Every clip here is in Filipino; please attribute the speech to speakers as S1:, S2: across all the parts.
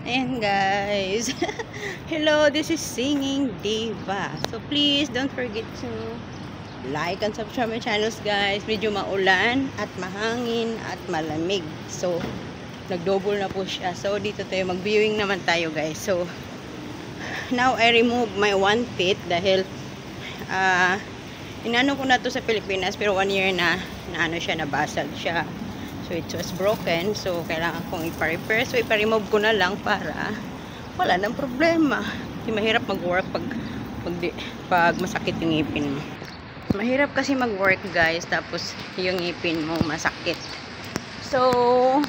S1: Ayan guys. Hello, this is Singing Diva. So please don't forget to like and subscribe my channels guys. Medyo maulan at mahangin at malamig. So nagdouble na po siya. So dito tayo mag-viewing naman tayo guys. So now I remove my one teeth dahil inano ko na to sa Pilipinas pero 1 year na ano siya, nabasag siya. So it was broken. So kailangan kong ipa-repair. So ipa-remove ko na lang para wala nang problema. Hindi mahirap mag-work pag masakit yung ngipin mo. Mahirap kasi mag-work guys tapos yung ngipin mo masakit. So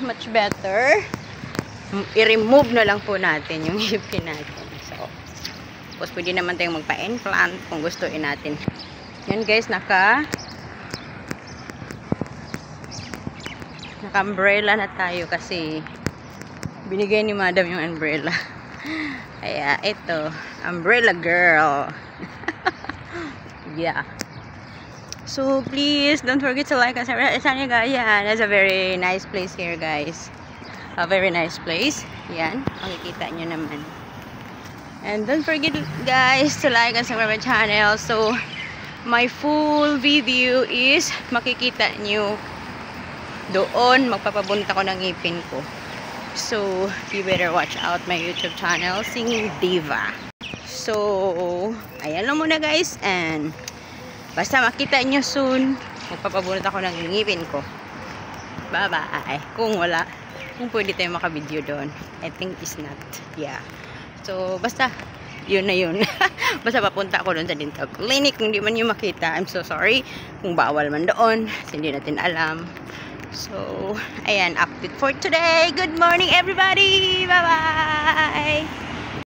S1: much better i-remove na lang po natin yung ngipin natin. So tapos pwede naman tayong magpa-implant kung gustuin natin. Yan guys, naka-umbrella na tayo kasi binigay ni madam yung umbrella. Kaya ito, umbrella girl. Yeah. So please don't forget to like and subscribe. Sana guys, yan, that's a very nice place here guys. A very nice place. Yan, makikita nyo naman. And don't forget guys to like and subscribe my channel. So my full video is makikita nyo doon. Magpapabunta ko ng ngipin ko. So you better watch out my YouTube channel, Singing Diva. So ayan lang muna guys, and basta makita nyo soon, magpapabunot ako ng ngipin ko. Bye bye. Kung pwede tayo makabideo doon. I think it's not. Yeah. So basta yun na yun. Basta papunta ako doon sa dental clinic. Kung di man nyo makita, I'm so sorry. Kung bawal man doon, hindi natin alam. So ayan, update for today. Good morning everybody. Bye bye.